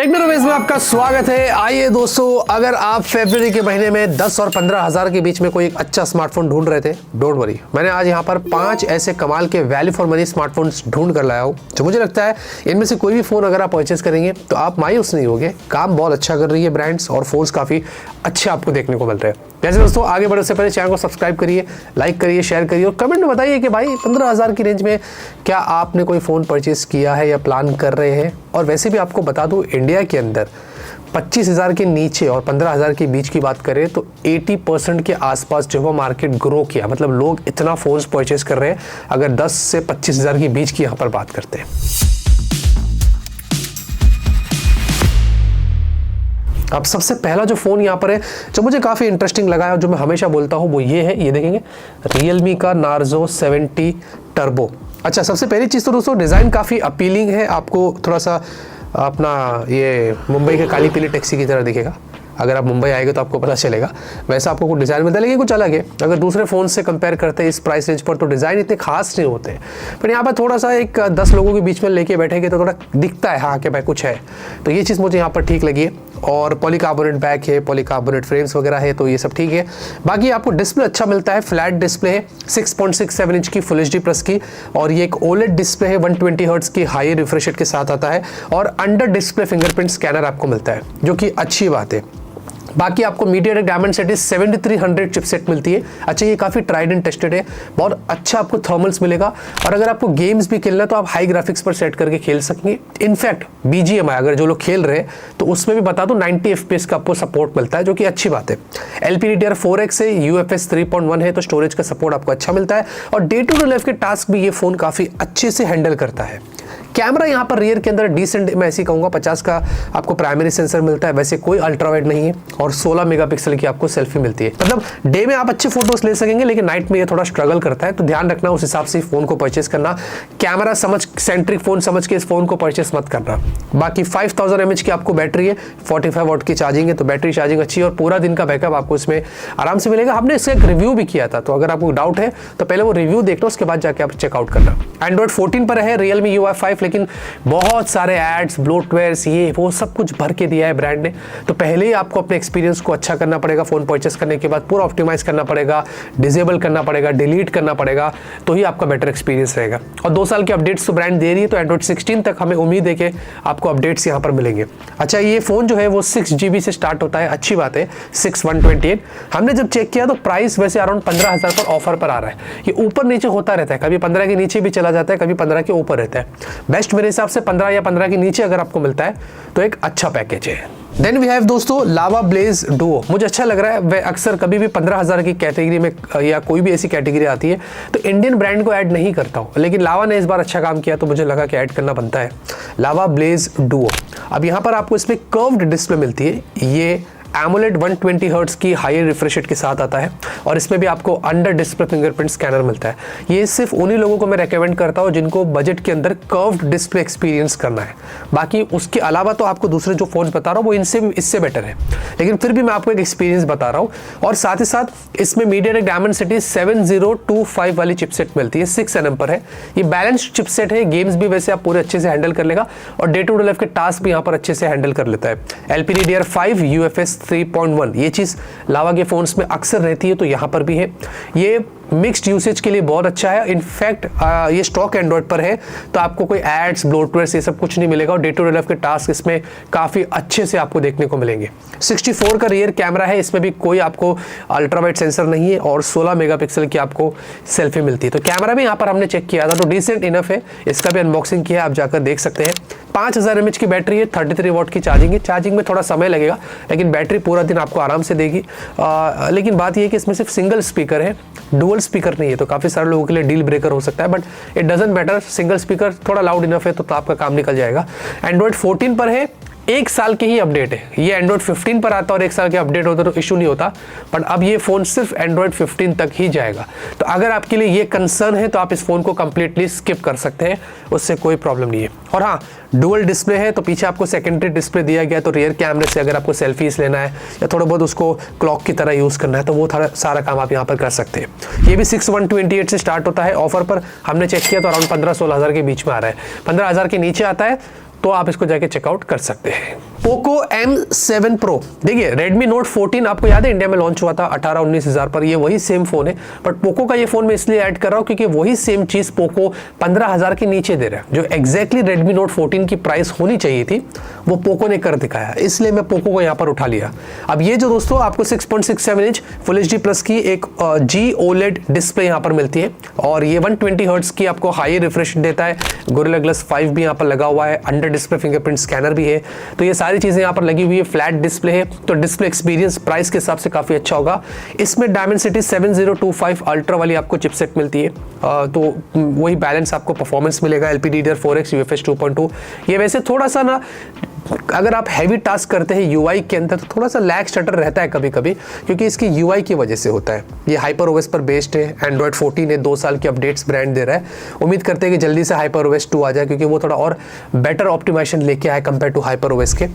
Take में रमेश में आपका स्वागत है। आइए दोस्तों, अगर आप फरवरी के महीने में 10 और 15 हज़ार के बीच में कोई एक अच्छा स्मार्टफोन ढूंढ रहे थे, डोंट वरी, मैंने आज यहाँ पर 5 ऐसे कमाल के वैल्यू फॉर मनी स्मार्टफोन्स ढूंढ कर लाया हूँ जो मुझे लगता है इनमें से कोई भी फ़ोन अगर आप परचेस करेंगे तो आप मायूस नहीं होगे। काम बहुत अच्छा कर रही है ब्रांड्स और फोन्स काफ़ी अच्छे आपको देखने को मिल रहे हैं। जैसे दोस्तों, आगे बढ़ने से पहले चैनल को सब्सक्राइब करिए, लाइक करिए, शेयर करिए और कमेंट में बताइए कि भाई 15 हज़ार की रेंज में क्या आपने कोई फ़ोन परचेस किया है या प्लान कर रहे हैं। और वैसे भी आपको बता दूं, इंडिया के अंदर 25 हज़ार के नीचे और 15 हज़ार के बीच की बात करें तो 80% के आसपास जो वो मार्केट ग्रो किया, मतलब लोग इतना फ़ोन्स परचेस कर रहे हैं अगर 10 से 25 हज़ार के बीच की यहाँ पर बात करते हैं। अब सबसे पहला जो फ़ोन यहाँ पर है जो मुझे काफ़ी इंटरेस्टिंग लगा है और जो मैं हमेशा बोलता हूँ वो ये है, ये देखेंगे Realme का Narzo 70 टर्बो। अच्छा, सबसे पहली चीज़ तो दोस्तों डिज़ाइन काफ़ी अपीलिंग है, आपको थोड़ा सा अपना ये मुंबई के काली पीली टैक्सी की तरह दिखेगा। अगर आप मुंबई आएंगे तो आपको पता चलेगा। वैसा आपको कुछ डिज़ाइन मिलता है लेकिन कुछ अलग है। अगर दूसरे फ़ोन से कंपेयर करते हैं इस प्राइस रेंज पर तो डिज़ाइन इतने खास नहीं होते हैं, पर यहाँ पर थोड़ा सा एक 10 लोगों के बीच में लेके बैठेंगे तो थोड़ा दिखता है हाँ कि भाई कुछ है। तो ये चीज़ मुझे यहाँ पर ठीक लगी है। और पॉलीकार्बोनेट बैक है, पॉलीकार्बोनेट फ्रेम्स वगैरह है, तो ये सब ठीक है। बाकी आपको डिस्प्ले अच्छा मिलता है, फ्लैट डिस्प्ले है, 6.67 इंच की फुल HD प्लस की, और ये एक OLED डिस्प्ले है, 120 हर्ट्ज की हाई रिफ्रेश रेट के साथ आता है और अंडर डिस्प्ले फिंगरप्रिंट स्कैनर आपको मिलता है जो कि अच्छी बात है। बाकी आपको MediaTek Dimensity 7300 चिपसेट मिलती है। अच्छा, ये काफ़ी ट्राइड एंड टेस्टेड है, बहुत अच्छा आपको थर्मल्स मिलेगा और अगर आपको गेम्स भी खेलना है तो आप हाई ग्राफिक्स पर सेट करके खेल सकेंगे। इनफैक्ट BGMI अगर जो लोग खेल रहे हैं तो उसमें भी बता दो 90 FPS का आपको सपोर्ट मिलता है जो कि अच्छी बात है। LPDDR4X है, UFS 3.1 है, तो स्टोरेज का सपोर्ट आपको अच्छा मिलता है और डे टू डे लाइफ के टास्क भी ये फ़ोन काफ़ी अच्छे से हैंडल करता है। कैमरा यहाँ पर रियर के अंदर डिसेंट, मैं ऐसे कहूँगा 50 का आपको प्राइमरी सेंसर मिलता है, वैसे कोई अल्ट्रा वाइड नहीं है और 16 मेगापिक्सल की आपको सेल्फी मिलती है। मतलब डे में आप अच्छे फोटोज ले सकेंगे लेकिन नाइट में ये थोड़ा स्ट्रगल करता है, तो ध्यान रखना उस हिसाब से फोन को परचेस करना। कैमरा समझ, सेंट्रिक फोन समझ के इस फोन को परचेस मत करना। बाकी 5000 mAh की आपको बैटरी है, 45 वाट की चार्जिंग है, तो बैटरी चार्जिंग अच्छी है और पूरा दिन का बैकअप आपको इसमें आराम से मिलेगा। हमने इसका एक रिव्यू भी किया था, तो अगर आपको डाउट है तो पहले वो रिव्यू देखना, उसके बाद जाके आप चेकआउट करना। Android 14 पर है Realme UI 5, लेकिन बहुत सारे एड्स, ब्लोटवेयर्स, ये वो सब कुछ भर के दिया है ब्रांड ने, तो पहले ही आपको अपने एक्सपीरियंस को अच्छा करना पड़ेगा। फ़ोन परचेस करने के बाद पूरा ऑप्टिमाइज करना पड़ेगा, डिसेबल करना पड़ेगा, डिलीट करना पड़ेगा, तो ही आपका बेटर एक्सपीरियंस रहेगा। और 2 साल के अपडेट्स तो ब्रांड दे रही है, तो Android 16 तक हमें उम्मीद है कि आपको अपडेट्स यहाँ पर मिलेंगे। अच्छा, ये फ़ोन जो है वो 6 GB से स्टार्ट होता है, अच्छी बात है, 6128। हमने जब चेक किया तो प्राइस वैसे अराउंड 15 हज़ार पर ऑफर पर आ रहा है। ये ऊपर नीचे होता रहता है, कभी 15 के नीचे भी चला जाता है, कभी 15 के ऊपर रहता है। बेस्ट मेरे हिसाब से 15 या 15 के नीचे अगर आपको मिलता है तो एक अच्छा पैकेज है। देन वी हैव दोस्तों लावा ब्लेज डुओ। मुझे अच्छा लग रहा है, वह अक्सर कभी भी 15 हज़ार की कैटेगरी में या कोई भी ऐसी कैटेगरी आती है तो इंडियन ब्रांड को ऐड नहीं करता हूँ, लेकिन लावा ने इस बार अच्छा काम किया तो मुझे लगा कि ऐड करना बनता है। लावा ब्लेज डुओ। अब यहाँ पर आपको इसमें कर्व्ड डिस्प्ले मिलती है, ये AMOLED 120 हर्ट्ज की हाई रिफ्रेश रेट के साथ आता है और इसमें भी आपको अंडर डिस्प्ले फिंगरप्रिंट स्कैनर मिलता है। ये सिर्फ उन्हीं लोगों को मैं रेकमेंड करता हूँ जिनको बजट के अंदर कर्व्ड डिस्प्ले एक्सपीरियंस करना है। बाकी उसके अलावा तो आपको दूसरे जो फोन बता रहा हूँ वो इससे बेटर है, लेकिन फिर भी मैं आपको एक एक्सपीरियंस बता रहा हूँ। और साथ ही साथ इसमें MediaTek Dimensity 7025 वाली चिपसेट मिलती है, 6 nm पर है। ये बैलेंस्ड चिपसेट है, गेम्स भी वैसे आप पूरे अच्छे से हैंडल कर लेगा और डे टू डे लाइफ के टास्क भी यहाँ पर अच्छे से हैंडल कर लेता है। LPDDR5 UFS 3.1, ये चीज़ लावा के फ़ोन्स में अक्सर रहती है, तो यहाँ पर भी है। ये मिक्स्ड यूसेज के लिए बहुत अच्छा है। इनफैक्ट ये स्टॉक एंड्रॉयड पर है, तो आपको कोई एड्स, ब्लोटवेयर ये सब कुछ नहीं मिलेगा और डे टू डे लाइफ के टास्क इसमें काफ़ी अच्छे से आपको देखने को मिलेंगे। 64 का रियर कैमरा है, इसमें भी कोई आपको अल्ट्रा वाइड सेंसर नहीं है और 16 मेगापिक्सल की आपको सेल्फी मिलती है। तो कैमरा भी यहाँ पर हमने चेक किया था तो डिसेंट इनफ है। इसका भी अनबॉक्सिंग किया, आप जाकर देख सकते हैं। 5000 mAh की बैटरी है, 33 वाट की चार्जिंग है। चार्जिंग में थोड़ा समय लगेगा लेकिन बैटरी पूरा दिन आपको आराम से देगी। लेकिन बात यह है कि इसमें सिर्फ सिंगल स्पीकर है, डुअल स्पीकर नहीं है, तो काफ़ी सारे लोगों के लिए डील ब्रेकर हो सकता है, but it doesn't matter. Single speaker थोड़ा लाउड इनफ है तो आपका काम निकल जाएगा। Android 14 पर है, 1 साल के ही अपडेट है। ये Android 15 पर आता और 1 साल के अपडेट होता तो इशू नहीं होता, बट अब ये फ़ोन सिर्फ Android 15 तक ही जाएगा। तो अगर आपके लिए ये कंसर्न है तो आप इस फ़ोन को कंप्लीटली स्किप कर सकते हैं, उससे कोई प्रॉब्लम नहीं है। और हाँ, डुअल डिस्प्ले है, तो पीछे आपको सेकेंडरी डिस्प्ले दिया गया, तो रियर कैमरे से अगर आपको सेल्फीज लेना है या थोड़ा बहुत उसको क्लॉक की तरह यूज़ करना है तो वो सारा काम आप यहाँ पर कर सकते हैं। ये भी 6128 से स्टार्ट होता है। ऑफर पर हमने चेक किया तो अराउंड 15-16 हज़ार के बीच में आ रहा है। 15 हज़ार के नीचे आता है तो आप इसको जाके चेकआउट कर सकते हैं। Poco M7 Pro। देखिए Redmi Note 14 आपको याद है इंडिया में लॉन्च हुआ था 18-19 हज़ार पर, ये वही सेम फोन है, बट पोको का ये फोन मैं इसलिए ऐड कर रहा हूँ क्योंकि वही सेम चीज पोको 15,000 के नीचे दे रहा है, जो एग्जैक्टली Redmi Note 14 की प्राइस होनी चाहिए थी वो पोको ने कर दिखाया, इसलिए मैं पोको को यहाँ पर उठा लिया। अब ये जो दोस्तों आपको 6.67 इंच फुल HD प्लस की एक G OLED डिस्प्ले यहाँ पर मिलती है, और ये 120 हर्ट्ज की आपको हाई रिफ्रेश देता है, गोरिल्ला ग्लास 5 भी यहाँ पर लगा हुआ है, अंडर डिस्प्ले फिंगरप्रिंट स्कैनर भी है, तो ये सारी चीजें यहाँ पर लगी हुई है। फ्लैट डिस्प्ले है, तो डिस्प्ले एक्सपीरियंस प्राइस के हिसाब से काफी अच्छा होगा। इसमें Dimensity 7025 अल्ट्रा वाली आपको चिपसेट मिलती है, तो वही बैलेंस आपको परफॉर्मेंस मिलेगा। LPDDR4X UFS 2.2। ये वैसे थोड़ा सा ना अगर आप हैवी टास्क करते हैं यूआई के अंदर तो थोड़ा सा लैग स्टटर रहता है कभी कभी, क्योंकि इसकी यूआई की वजह से होता है। ये HyperOS पर बेस्ड है, Android 14 है, 2 साल की अपडेट्स ब्रांड दे रहा है। उम्मीद करते हैं कि जल्दी से HyperOS 2 आ जाए, क्योंकि वो थोड़ा और बेटर ऑप्टिमाइजेशन लेके आए कंपेयर टू HyperOS के।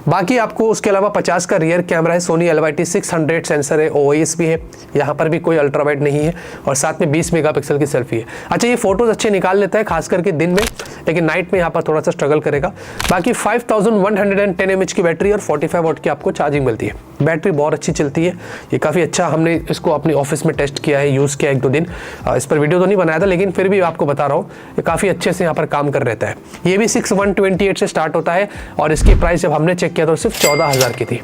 बाकी आपको उसके अलावा 50 का रियर कैमरा है, Sony LYT600 सेंसर है, OIS भी है, यहाँ पर भी कोई अल्ट्रा वाइड नहीं है, और साथ में 20 मेगापिक्सल की सेल्फी है। अच्छा, ये फोटोज अच्छे निकाल लेता है खास करके दिन में, लेकिन नाइट में यहाँ पर थोड़ा सा स्ट्रगल करेगा। बाकी 5110 mAh की बैटरी और 45 वाट की आपको चार्जिंग मिलती है। बैटरी बहुत अच्छी चलती है, ये काफ़ी अच्छा, हमने इसको अपने ऑफिस में टेस्ट किया है, यूज़ किया 1-2 दिन। इस पर वीडियो तो नहीं बनाया था, लेकिन फिर भी आपको बता रहा हूँ ये काफ़ी अच्छे से यहाँ पर काम कर रहता है। ये भी 6128 से स्टार्ट होता है, और इसकी प्राइस जब हमने चेक किया तो सिर्फ 14,000 की थी।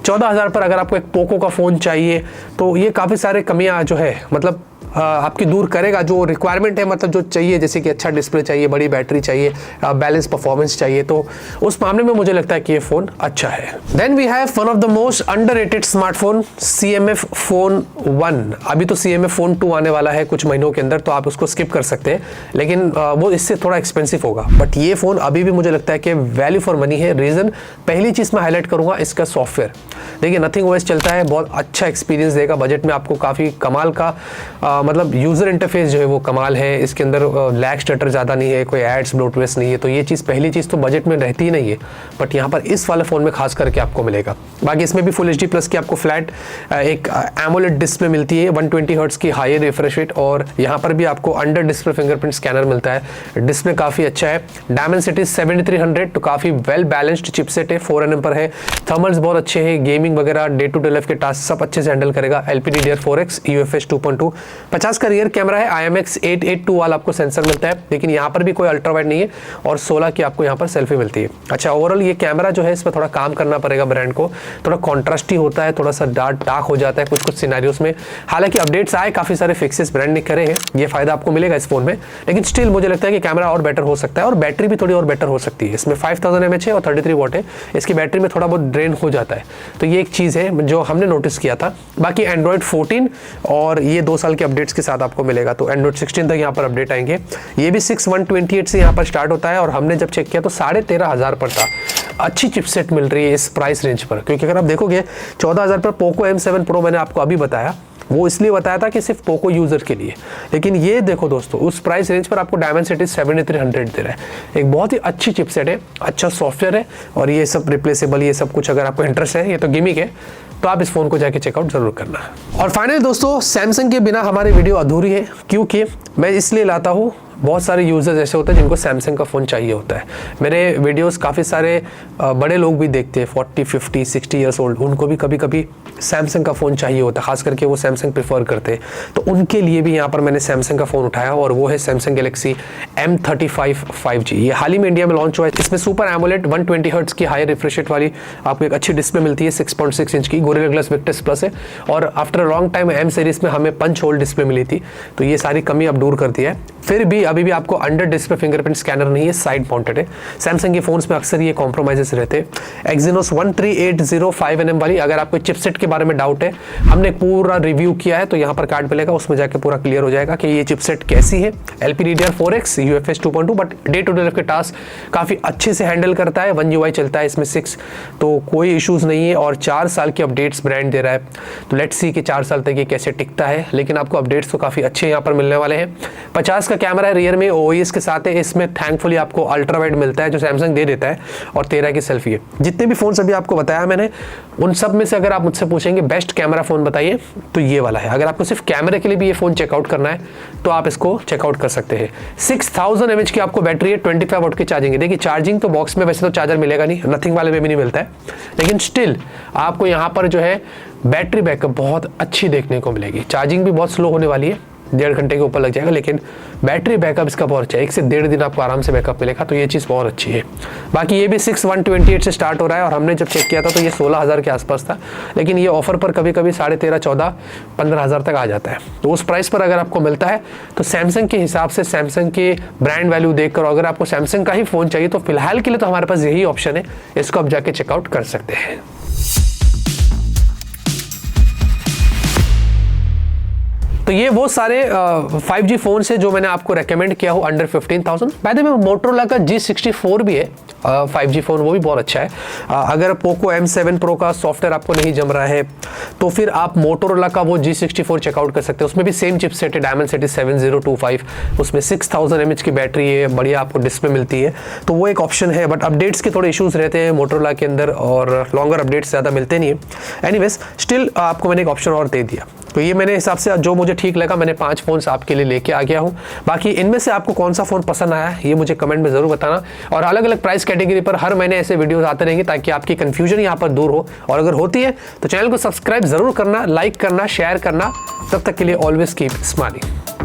14,000 पर अगर आपको एक पोको का फ़ोन चाहिए तो ये काफ़ी सारे कमियाँ जो है मतलब आपकी दूर करेगा, जो रिक्वायरमेंट है, मतलब जो चाहिए, जैसे कि अच्छा डिस्प्ले चाहिए, बड़ी बैटरी चाहिए, बैलेंस परफॉर्मेंस चाहिए, तो उस मामले में मुझे लगता है कि ये फ़ोन अच्छा है। Then we have one of the most underrated smartphone CMF Phone 1। अभी तो CMF Phone 2 आने वाला है कुछ महीनों के अंदर, तो आप उसको स्किप कर सकते हैं, लेकिन वो इससे थोड़ा एक्सपेंसिव होगा, बट ये फ़ोन अभी भी मुझे लगता है कि वैल्यू फॉर मनी है। रीज़न, पहली चीज़ मैं हाईलाइट करूँगा इसका सॉफ्टवेयर। देखिए नथिंग OS चलता है, बहुत अच्छा एक्सपीरियंस देगा, बजट में आपको काफ़ी कमाल का मतलब यूज़र इंटरफेस जो है वो कमाल है। इसके अंदर लैग स्टटर ज़्यादा नहीं है, कोई एड्स ब्लोटवेयर नहीं है, तो ये चीज़ पहली चीज़ तो बजट में रहती ही नहीं है, बट यहाँ पर इस वाले फ़ोन में खास करके आपको मिलेगा। बाकी इसमें भी फुल HD प्लस की आपको फ्लैट एक AMOLED डिस्प्ले मिलती है, 120 हर्ट्ज की हाई रिफ्रेश रेट, और यहाँ पर भी आपको अंडर डिस्प्ले फिंगरप्रिंट स्कैनर मिलता है। डिस्प्ले काफ़ी अच्छा है। Dimensity 7300, तो काफ़ी वेल बैलेंस्ड चिपसेट है, 4nm पर है। थर्मल्स बहुत अच्छे हैं, गेमिंग वगैरह डे टू डे लाइफ के टास्क सब अच्छे से हैंडल करेगा। LPDDR4X UFS 2.2। 50 का रियर कैमरा है, IMX882 वाला आपको सेंसर मिलता है, लेकिन यहाँ पर भी कोई अल्ट्रा वाइड नहीं है, और 16 की आपको यहाँ पर सेल्फी मिलती है। अच्छा, ओवरऑल ये कैमरा जो है इसमें थोड़ा काम करना पड़ेगा ब्रांड को, थोड़ा कॉन्ट्रास्टी होता है, थोड़ा सा डार्क हो जाता है कुछ सिनेरियोस में। हालांकि अपडेट्स आए, काफ़ी सारे फिक्सेस ब्रांड ने करे हैं, ये फायदा आपको मिलेगा इस फोन में, लेकिन स्टिल मुझे लगता है कि कैमरा और बेटर हो सकता है, और बैटरी भी थोड़ी और बेटर हो सकती है। इसमें 5000 mAh है और 33 वाट है, इसकी बैटरी में थोड़ा बहुत ड्रेन हो जाता है, तो ये एक चीज़ है जो हमने नोटिस किया था। बाकी Android 14 और ये 2 साल के अपडेट्स के साथ आपको मिलेगा, तो Android 16 तक यहाँ पर अपडेट आएंगे। ये भी 6128 से यहाँ पर स्टार्ट होता है, और हमने जब चेक किया तो 13,500 पर था। अच्छी चिपसेट मिल रही है इस प्राइस रेंज पर, क्योंकि अगर आप देखोगे 14,000 पर पोको M7 Pro मैंने आपको अभी बताया, वो इसलिए बताया था कि सिर्फ पोको यूज़र के लिए, लेकिन ये देखो दोस्तों उस प्राइस रेंज पर आपको Dimensity 7300 दे रहा है। एक बहुत ही अच्छी चिपसेट है, अच्छा सॉफ्टवेयर है, और ये सब रिप्लेसेबल, ये सब कुछ अगर आपको इंटरेस्ट है, ये तो गिमिक है, तो आप इस फोन को जाके चेकआउट जरूर करना है। और फाइनली दोस्तों, सैमसंग के बिना हमारी वीडियो अधूरी है, क्योंकि मैं इसलिए लाता हूँ, बहुत सारे यूज़र्स ऐसे होते हैं जिनको सैमसंग का फ़ोन चाहिए होता है। मेरे वीडियोस काफ़ी सारे बड़े लोग भी देखते हैं, 40, 50, 60 ईयर्स ओल्ड, उनको भी कभी कभी सैमसंग का फ़ोन चाहिए होता है, खास करके वो सैमसंग प्रेफर करते हैं, तो उनके लिए भी यहाँ पर मैंने सैमसंग का फ़ोन उठाया, और वो है सैमसंग गैलेक्सी M35 5G। ये हाल ही में इंडिया में लॉन्च हुआ है। इसमें सुपर AMOLED 120 हर्ट्ज की हाई रिफ्रेश रेट वाली आपको एक अच्छी डिस्प्ले मिलती है, 6.6 इंच की गोरिल्ला ग्लास विक्टस प्लस है, और after a long time M series में हमें पंच होल डिस्प्ले मिली थी, तो ये सारी कमी अब दूर कर दिया है। फिर भी अभी भी आपको अंडर डिस्प्ले फिंगरप्रिंट स्कैनर नहीं है, साइड माउंटेड है। सैमसंग के फोन्स में अक्सर ये कॉम्प्रोमाइजेस रहते हैं। Exynos 13805nm वाली, अगर आपको चिपसेट के बारे में डाउट है, हमने पूरा रिव्यू किया है, तो यहाँ पर कार्ड मिलेगा, उसमें जाके पूरा क्लियर हो जाएगा कि ये चिपसेट कैसी है। LPDDR4X UFS 2.2, but day to day life के टास्क काफ़ी अच्छे से हैंडल करता है। 1 UI चलता है इसमें 6, तो कोई इशूज़ नहीं है, और 4 साल की अपडेट्स ब्रांड दे रहा है, तो लेट्स सी कि 4 साल तक ये कैसे टिकता है, लेकिन आपको अपडेट्स तो काफ़ी अच्छे यहाँ पर मिलने वाले हैं। 50 का कैमरा है, रियर में OIS के साथ है, इसमें थैंकफुली आपको अल्ट्रा वाइड मिलता है जो सैमसंग दे देता है, और 13 की सेल्फी है। जितने भी फ़ोन अभी आपको बताया मैंने, उन सब में से अगर आप मुझसे पूछेंगे बेस्ट कैमरा फ़ोन बताइए, तो ये वाला है। अगर आपको सिर्फ कैमरे के लिए भी ये फ़ोन चेकआउट करना है तो आप इसको चेकआउट कर सकते हैं। 6000 mAh की आपको बैटरी है, 25 वाट की चार्जिंग है। देखिए चार्जिंग तो बॉक्स में वैसे तो चार्जर मिलेगा नहीं, नथिंग वाले में भी नहीं मिलता है, लेकिन स्टिल आपको यहाँ पर जो है बैटरी बैकअप बहुत अच्छी देखने को मिलेगी। चार्जिंग भी बहुत स्लो होने वाली है, 1.5 घंटे के ऊपर लग जाएगा, लेकिन बैटरी बैकअप इसका बहुत अच्छा है, 1 से 1.5 दिन आपको आराम से बैकअप मिलेगा, तो ये चीज़ बहुत अच्छी है। बाकी ये भी 6128 से स्टार्ट हो रहा है, और हमने जब चेक किया था तो ये 16,000 के आसपास था, लेकिन ये ऑफर पर कभी कभी 13,500, 14,000, 15,000 तक आ जाता है। तो उस प्राइस पर अगर आपको मिलता है तो सैमसंग के हिसाब से, सैमसंग के ब्रांड वैल्यू देखकर, अगर आपको सैमसंग का ही फ़ोन चाहिए तो फिलहाल के लिए तो हमारे पास यही ऑप्शन है, इसको आप जाके चेकआउट कर सकते हैं। तो ये वो सारे 5G फ़ोन है जो मैंने आपको रेकमेंड किया हो under 15,000। By the way Motorola का G64 भी है 5G फ़ोन, वो भी बहुत अच्छा है। अगर पोको M7 Pro का सॉफ्टवेयर आपको नहीं जम रहा है तो फिर आप मोटरोला का वो G64 चेकआउट कर सकते हैं। उसमें भी सेम चिपसेट है, Dimensity 7025, उसमें 6000 mAh की बैटरी है, बढ़िया आपको डिस्प्ले मिलती है, तो वो एक ऑप्शन है। बट अपडेट्स के थोड़े इश्यूज़ रहते हैं मोटरोला के अंदर, और लॉन्गर अपडेट्स ज़्यादा मिलते नहीं है। एनीवेज स्टिल आपको मैंने एक ऑप्शन और दे दिया, तो ये मेरे हिसाब से जो मुझे ठीक लगा, मैंने 5 फ़ोन्स आपके लिए लेके आ गया हूँ। बाकी इनमें से आपको कौन सा फ़ोन पसंद आया ये मुझे कमेंट में ज़रूर बताना, और अलग अलग प्राइस कैटेगरी पर हर महीने ऐसे वीडियोस आते रहेंगे ताकि आपकी कंफ्यूजन यहाँ पर दूर हो। और अगर होती है तो चैनल को सब्सक्राइब ज़रूर करना, लाइक करना, शेयर करना। तब तक के लिए ऑलवेज कीप स्माइलिंग।